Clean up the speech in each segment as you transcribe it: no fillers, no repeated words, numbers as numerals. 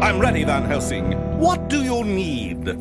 I'm ready, Van Helsing. What do you need?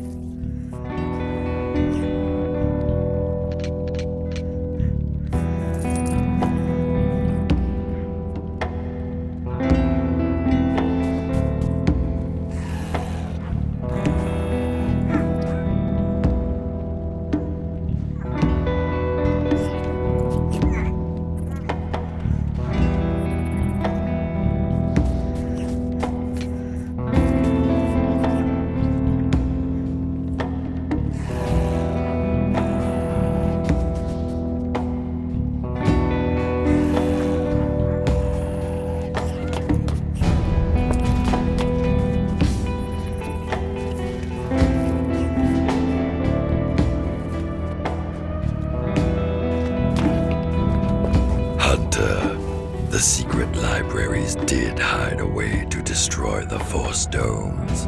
The secret libraries did hide a way to destroy the Force Domes.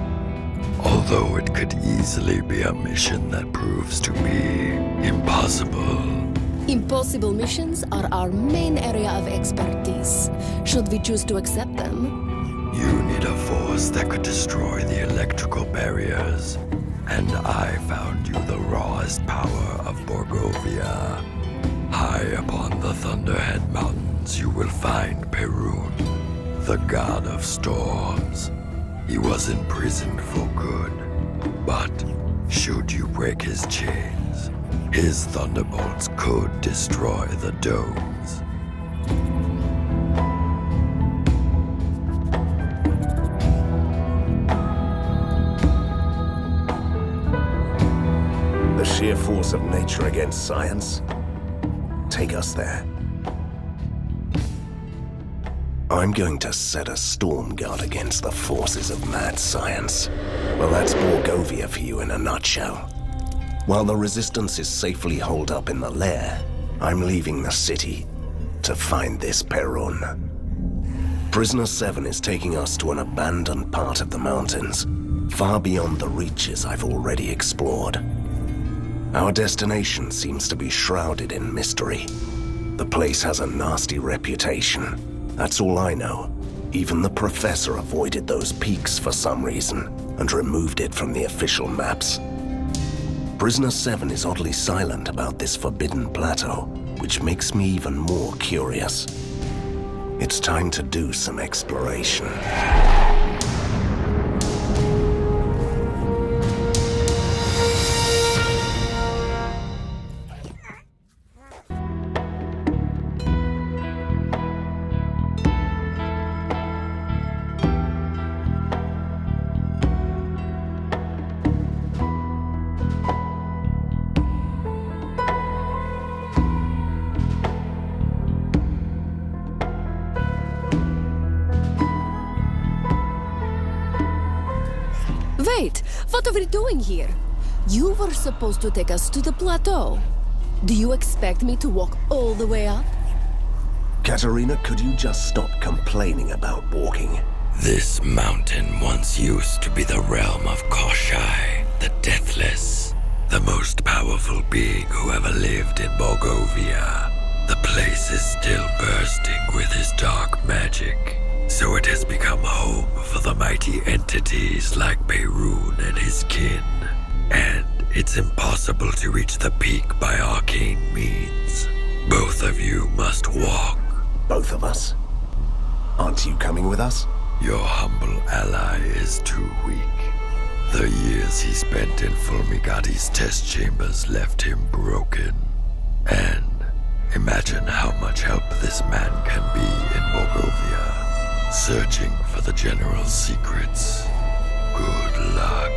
Although it could easily be a mission that proves to be impossible. Impossible missions are our main area of expertise. Should we choose to accept them? You need a force that could destroy the electrical barriers. And I found you the rawest power of Borgovia. High upon the Thunderhead Mountains, you will find Perun, the god of storms. He was imprisoned for good, but should you break his chains, his thunderbolts could destroy the domes. The sheer force of nature against science? Take us there. I'm going to set a storm guard against the forces of mad science. Well, that's Borgovia for you in a nutshell. While the Resistance is safely holed up in the lair, I'm leaving the city to find this Perun. Prisoner 7 is taking us to an abandoned part of the mountains, far beyond the reaches I've already explored. Our destination seems to be shrouded in mystery. The place has a nasty reputation. That's all I know. Even the professor avoided those peaks for some reason and removed it from the official maps. Prisoner 7 is oddly silent about this forbidden plateau, which makes me even more curious. It's time to do some exploration. Wait, what are we doing here? You were supposed to take us to the plateau. Do you expect me to walk all the way up? Katerina, could you just stop complaining about walking? This mountain once used to be the realm of Koshai, the Deathless, the most powerful being who ever lived in Borgovia. The place is still bursting with his dark magic, so it has become home for the mighty entities like Perun and his kin. And it's impossible to reach the peak by arcane means. Both of you must walk. Both of us? Aren't you coming with us? Your humble ally is too weak. The years he spent in Fulmigati's test chambers left him broken. And imagine how much help this man can be in Borgovia, searching for the General's secrets. Good luck.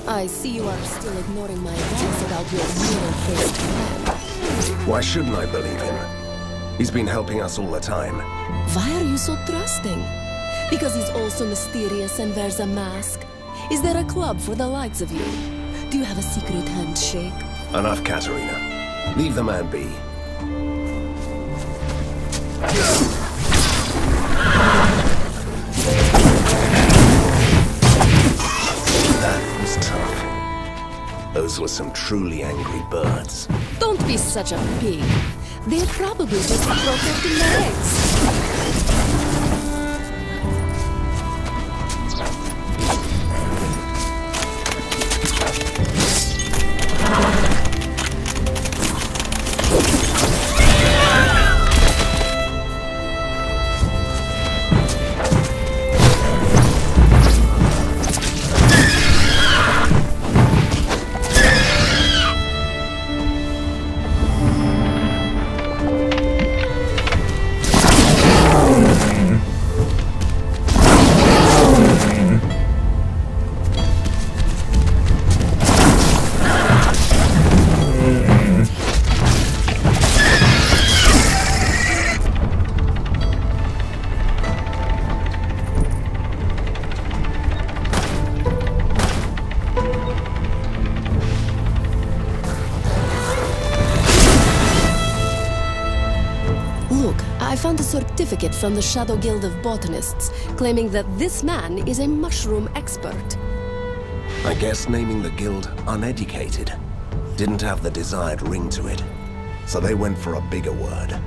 I see you are still ignoring my advice about your mirror-faced plan. Why shouldn't I believe him? He's been helping us all the time. Why are you so trusting? Because he's also mysterious and wears a mask? Is there a club for the likes of you? Do you have a secret handshake? Enough, Katerina. Leave the man be. That was tough. Those were some truly angry birds. Don't be such a pig. They're probably just protecting their eggs. I found a certificate from the Shadow Guild of Botanists claiming that this man is a mushroom expert. I guess naming the guild uneducated didn't have the desired ring to it, so they went for a bigger word.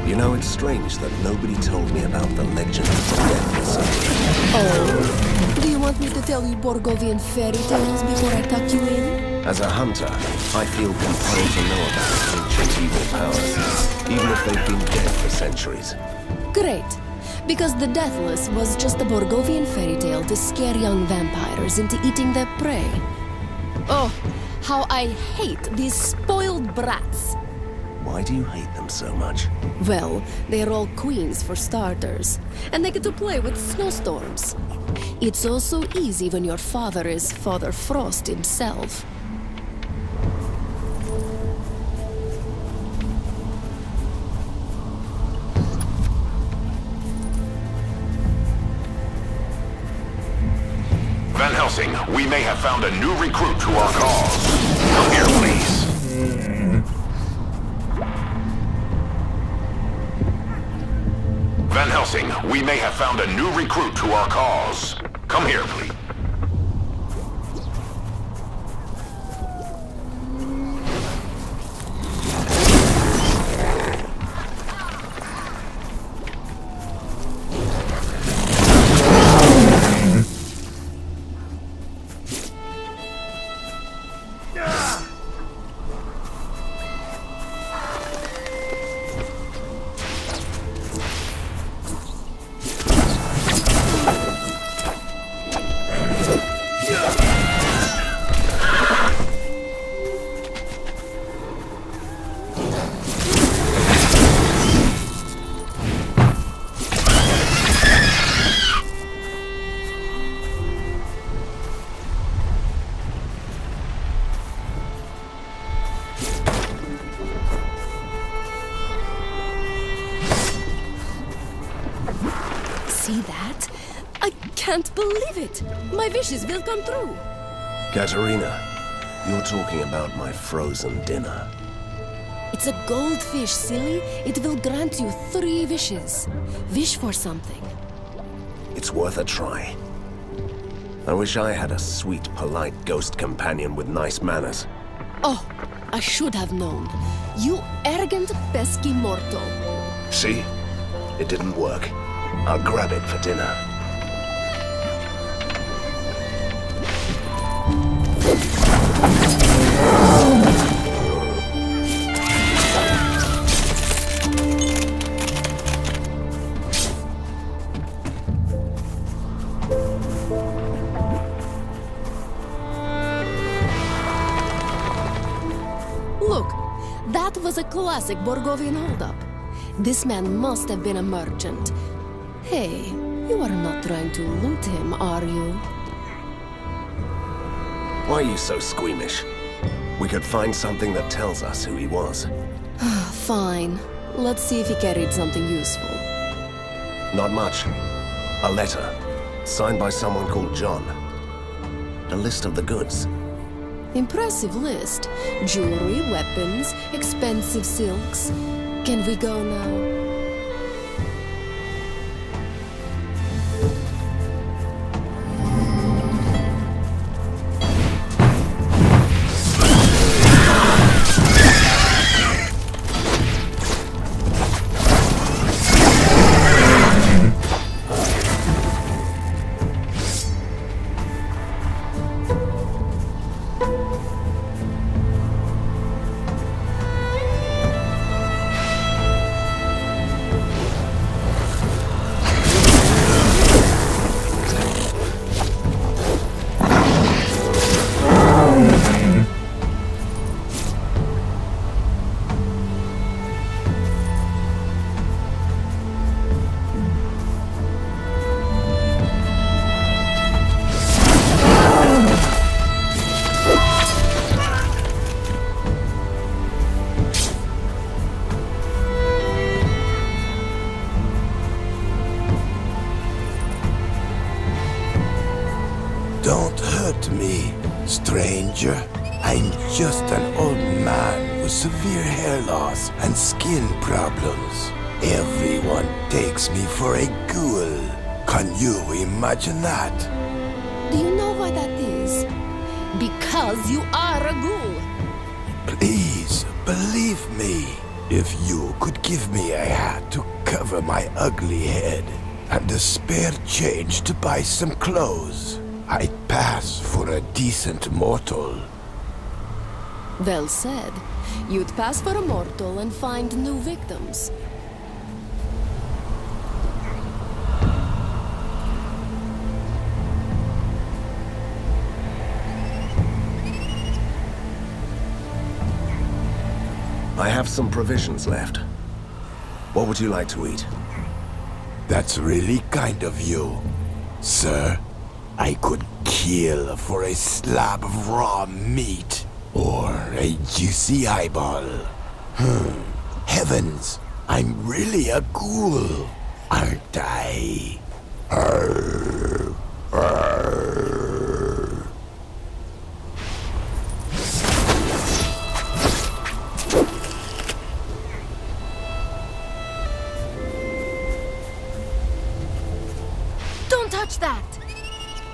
You know, it's strange that nobody told me about the legend of the Deathless. Oh, do you want me to tell you Borgovian fairy tales before I tuck you in? As a hunter, I feel compelled to know about ancient evil powers, even if they've been dead for centuries. Great, because the Deathless was just a Borgovian fairy tale to scare young vampires into eating their prey. Oh, how I hate these spoiled brats. Why do you hate them so much? Well, they're all queens for starters, and they get to play with snowstorms. It's all so easy when your father is Father Frost himself. Van Helsing, we may have found a new recruit to our cause. Come here, please. Van Helsing, we may have found a new recruit to our cause. Come here, please. See that? I can't believe it! My wishes will come true! Katerina, you're talking about my frozen dinner. It's a goldfish, silly. It will grant you 3 wishes. Wish for something. It's worth a try. I wish I had a sweet, polite ghost companion with nice manners. Oh, I should have known. You arrogant, pesky mortal. See? It didn't work. I'll grab it for dinner. Look, That was a classic Borgovian holdup. This man must have been a merchant. Hey, you are not trying to loot him, are you? Why are you so squeamish? We could find something that tells us who he was. Fine. Let's see if he carried something useful. Not much. A letter, signed by someone called John. A list of the goods. Impressive list. Jewelry, weapons, expensive silks. Can we go now? Don't hurt me, stranger. I'm just an old man with severe hair loss and skin problems. Everyone takes me for a ghoul. Can you imagine that? Do you know why that is? Because you are a ghoul. Please, believe me. If you could give me a hat to cover my ugly head and a spare change to buy some clothes, I'd pass for a decent mortal. Well said. You'd pass for a mortal and find new victims. I have some provisions left. What would you like to eat? That's really kind of you, sir. I could kill for a slab of raw meat or a juicy eyeball. Heavens, I'm really a ghoul, aren't I? Arr, arr. Don't touch that!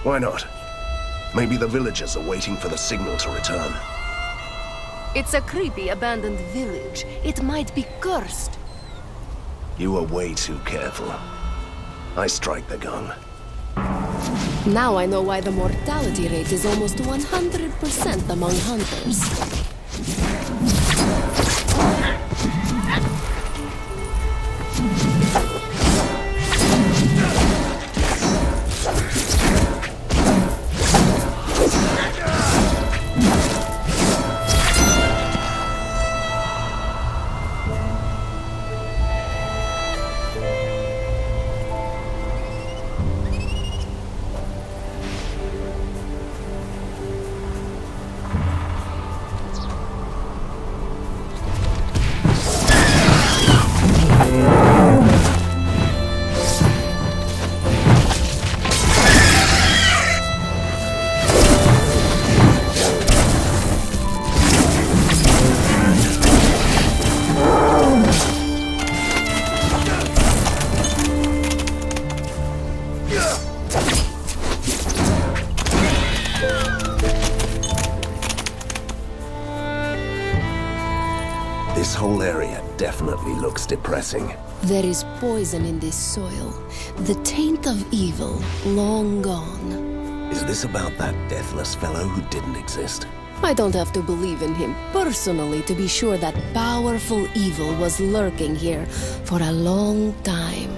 Why not? Maybe the villagers are waiting for the signal to return. It's a creepy abandoned village. It might be cursed. You are way too careful. I strike the gong. Now I know why the mortality rate is almost 100% among hunters. This whole area definitely looks depressing. There is poison in this soil. The taint of evil, long gone. Is this about that deathless fellow who didn't exist? I don't have to believe in him personally to be sure that powerful evil was lurking here for a long time.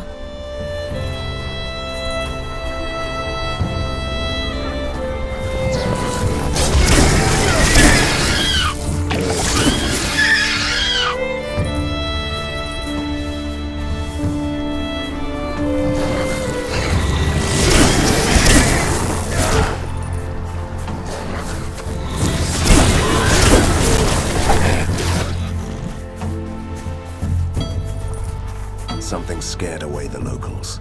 something scared away the locals.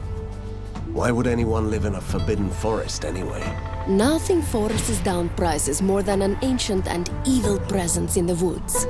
Why would anyone live in a forbidden forest anyway? Nothing forces down prices more than an ancient and evil presence in the woods.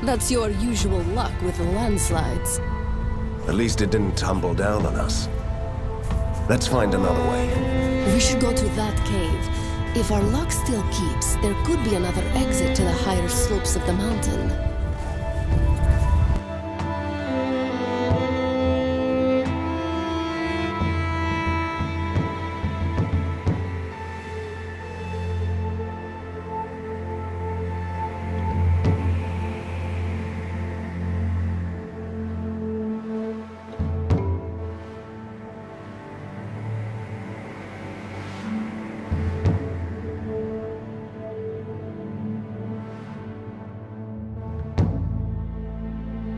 That's your usual luck with the landslides. At least it didn't tumble down on us. Let's find another way. We should go to that cave. If our luck still keeps, there could be another exit to the higher slopes of the mountain.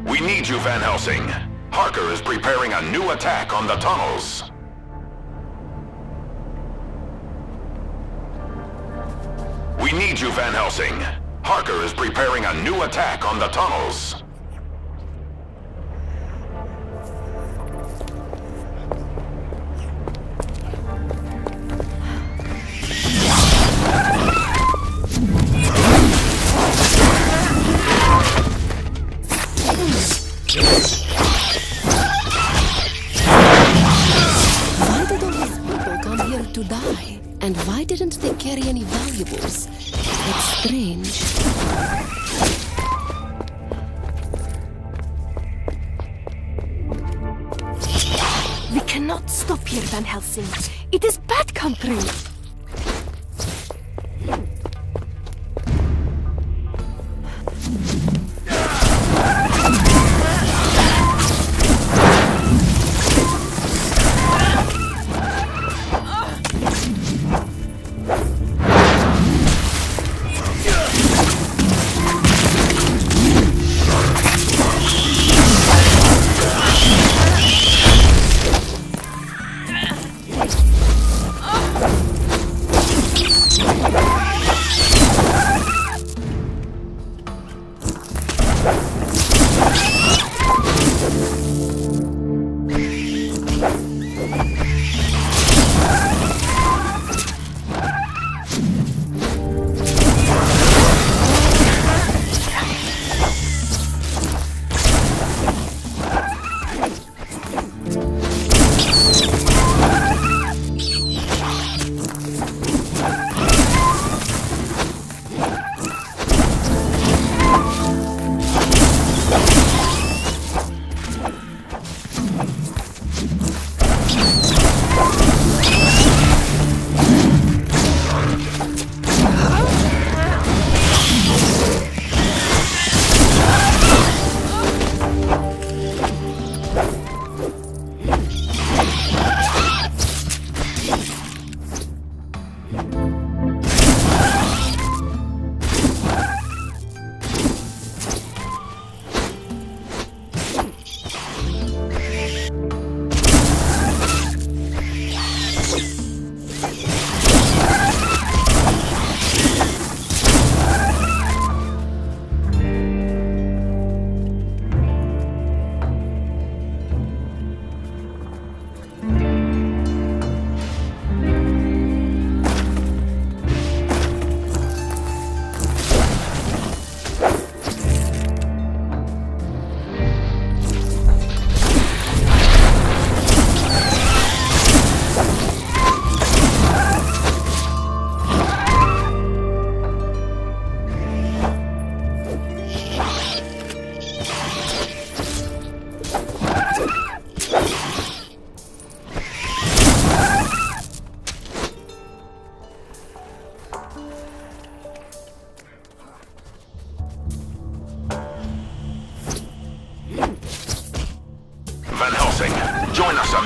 We need you, Van Helsing. Harker is preparing a new attack on the tunnels. We need you, Van Helsing. Harker is preparing a new attack on the tunnels. Why did all these people come here to die? And why didn't they carry any valuables? It's strange. We cannot stop here, Van Helsing. It is bad country.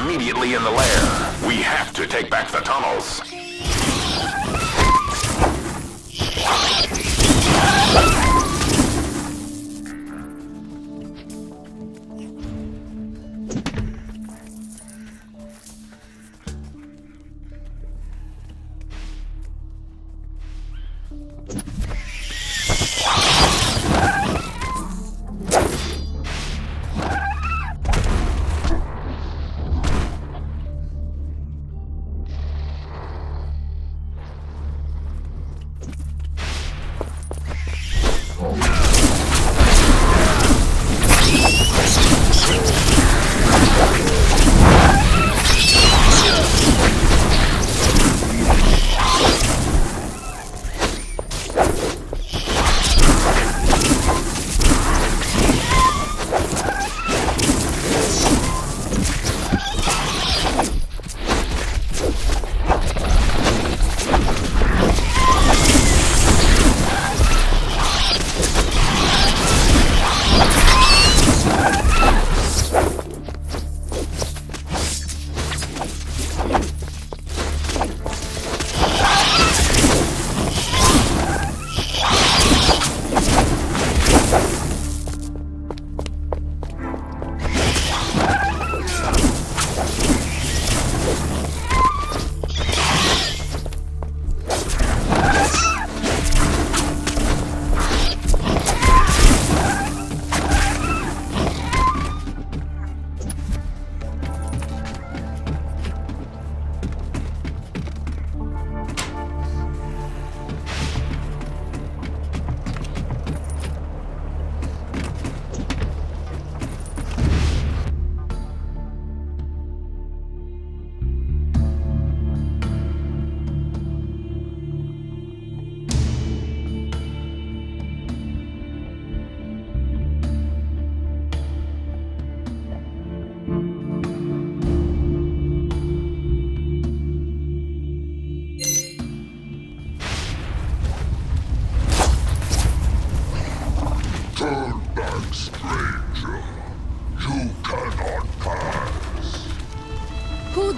immediately in the lair. We have to take back the tunnels.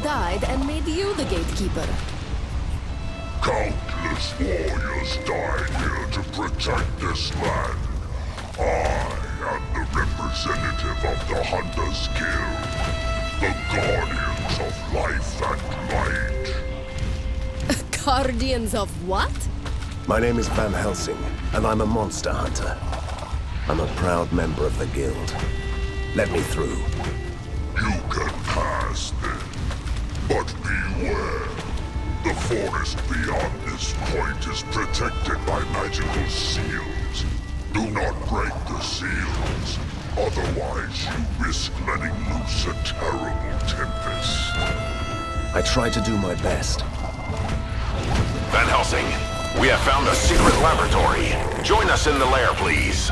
Died and made you the gatekeeper. Countless warriors died here to protect this land. I am the representative of the Hunter's Guild, the guardians of life and light. Guardians of what? My name is Van Helsing, and I'm a monster hunter. I'm a proud member of the guild. Let me through. You can pass then. But beware. The forest beyond this point is protected by magical seals. Do not break the seals. Otherwise, you risk letting loose a terrible tempest. I try to do my best. Van Helsing, we have found a secret laboratory. Join us in the lair, please.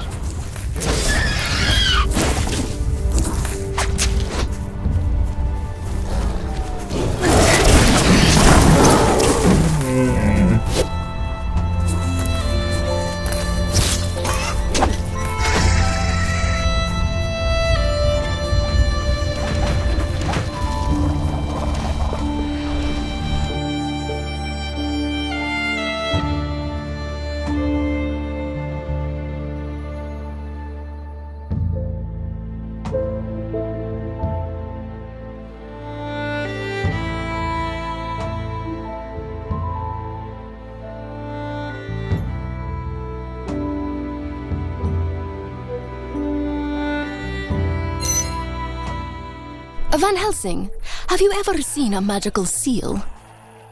Van Helsing, have you ever seen a magical seal?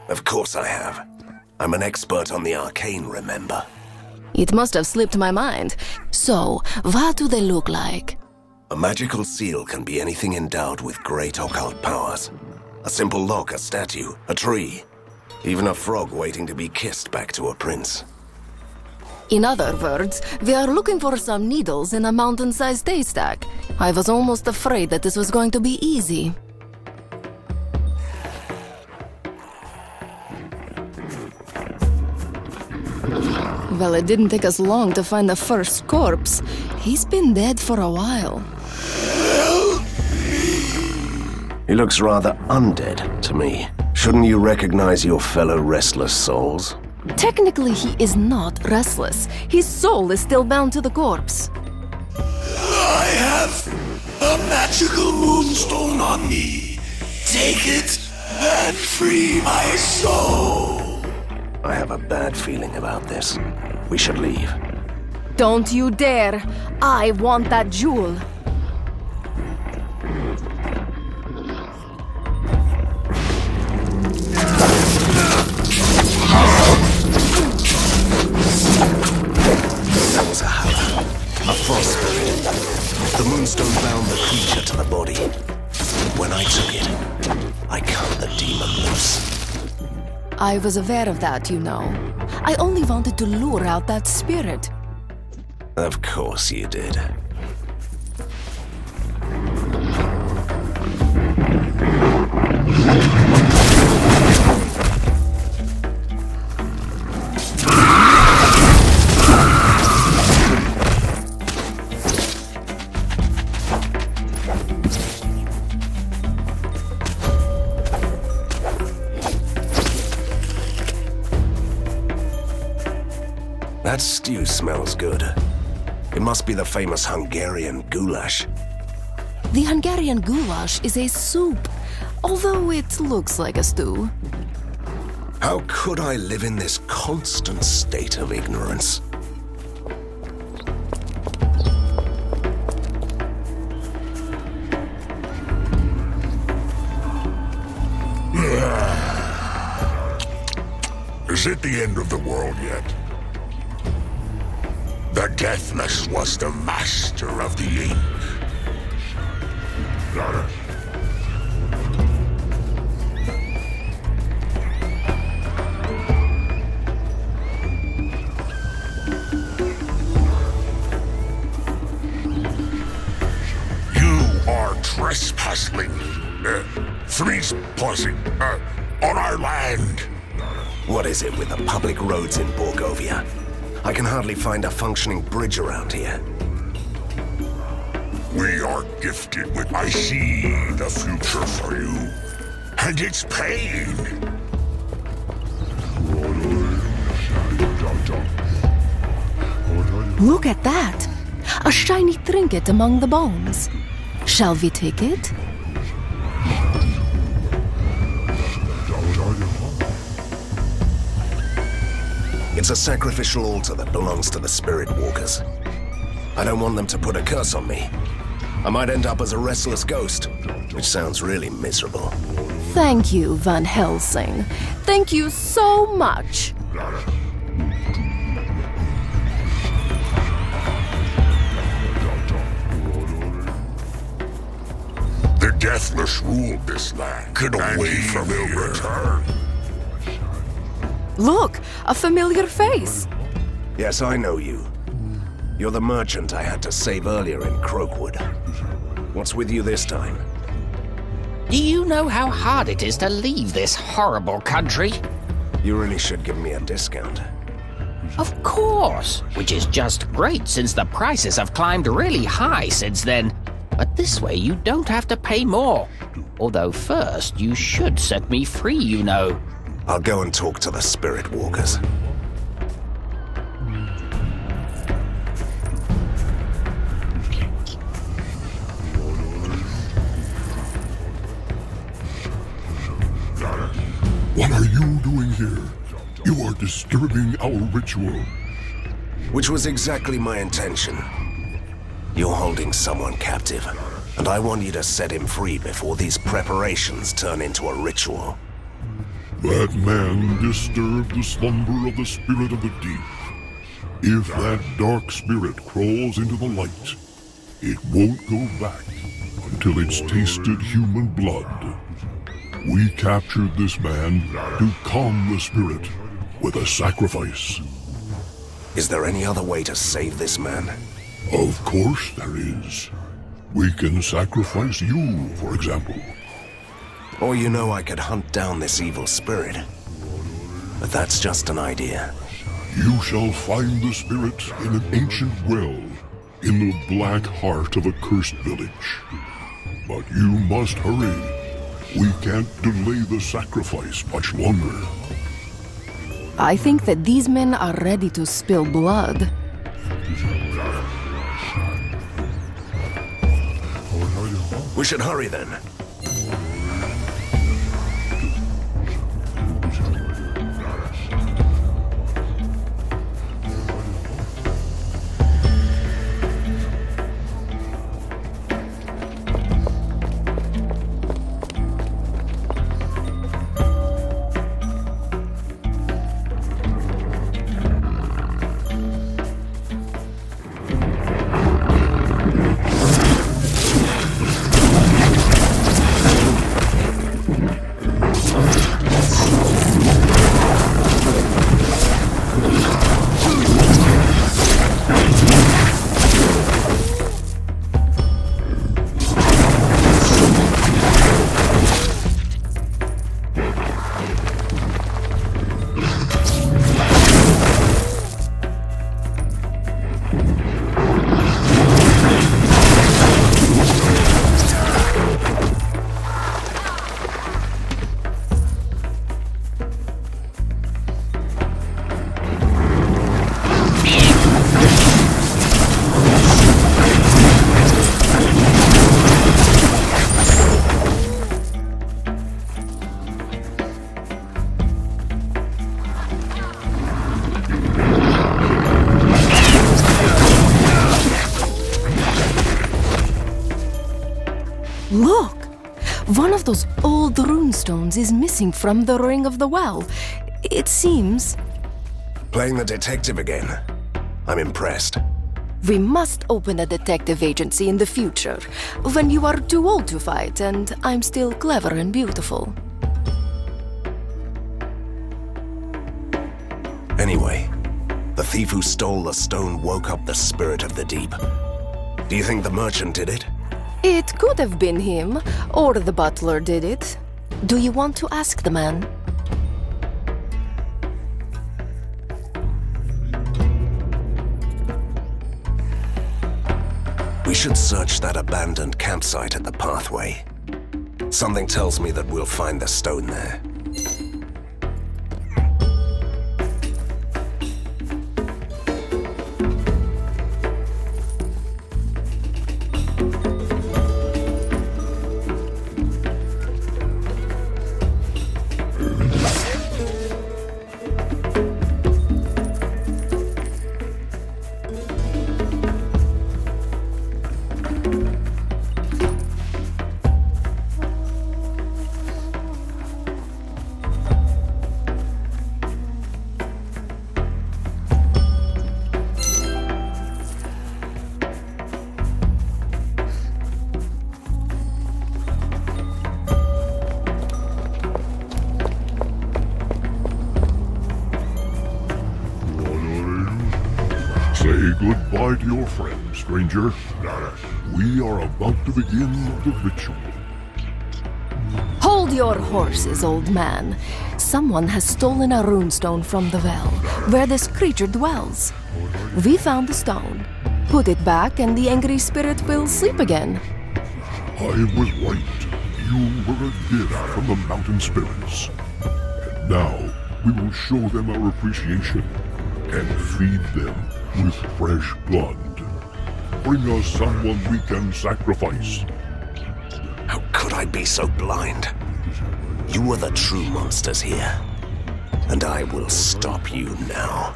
Of course I have. I'm an expert on the arcane, remember? It must have slipped my mind. So, what do they look like? A magical seal can be anything endowed with great occult powers. A simple lock, a statue, a tree. Even a frog waiting to be kissed back to a prince. In other words, we are looking for some needles in a mountain-sized haystack. I was almost afraid that this was going to be easy. Well, it didn't take us long to find the first corpse. He's been dead for a while. He looks rather undead to me. Shouldn't you recognize your fellow restless souls? Technically, he is not restless. His soul is still bound to the corpse. I have a magical moonstone on me. Take it and free my soul. I have a bad feeling about this. We should leave. Don't you dare! I want that jewel! That was a howler. A frost spirit. The moonstone bound the creature to the body. When I took it, I cut the demon loose. I was aware of that, you know. I only wanted to lure out that spirit. Of course you did. That stew smells good. It must be the famous Hungarian goulash. The Hungarian goulash is a soup, although it looks like a stew. How could I live in this constant state of ignorance? Is it the end of the world yet? The Deathless was the master of the ink. You are trespassing, trespassing, on our land. What is it with the public roads in Borgovia? I can hardly find a functioning bridge around here. We are gifted with... I see the future for you. And it's pain. Look at that! A shiny trinket among the bones. Shall we take it? It's a sacrificial altar that belongs to the spirit walkers. I don't want them to put a curse on me. I might end up as a restless ghost, which sounds really miserable. Thank you, Van Helsing. Thank you so much. The Deathless ruled this land. Get away from me. Return. Look, a familiar face. Yes, I know you. You're the merchant I had to save earlier in Croakwood. What's with you this time? Do you know how hard it is to leave this horrible country? You really should give me a discount. Of course, which is just great since the prices have climbed really high since then. But this way you don't have to pay more. Although first you should set me free, you know. I'll go and talk to the spirit walkers. What are you doing here? You are disturbing our ritual. Which was exactly my intention. You're holding someone captive, and I want you to set him free before these preparations turn into a ritual. That man disturbed the slumber of the spirit of the deep. If that dark spirit crawls into the light, it won't go back until it's tasted human blood. We captured this man to calm the spirit with a sacrifice. Is there any other way to save this man? Of course there is. We can sacrifice you, for example. Or you know I could hunt down this evil spirit. But that's just an idea. You shall find the spirit in an ancient well in the black heart of a cursed village. But you must hurry, We can't delay the sacrifice much longer. I think that these men are ready to spill blood. We should hurry then. Look! One of those old runestones is missing from the ring of the well. It seems... Playing the detective again. I'm impressed. We must open a detective agency in the future, when you are too old to fight and I'm still clever and beautiful. Anyway, the thief who stole the stone woke up the spirit of the deep. Do you think the merchant did it? It could have been him, or the butler did it. Do you want to ask the man? We should search that abandoned campsite at the pathway. Something tells me that we'll find the stone there. Say goodbye to your friend, stranger. We are about to begin the ritual. Hold your horses, old man. Someone has stolen a runestone from the well, where this creature dwells. We found the stone. Put it back and the angry spirit will sleep again. I was right. You were a gift from the mountain spirits. And now we will show them our appreciation and feed them with fresh blood. Bring us someone we can sacrifice. How could I be so blind? You are the true monsters here, and I will stop you now.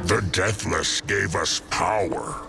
The Deathless gave us power.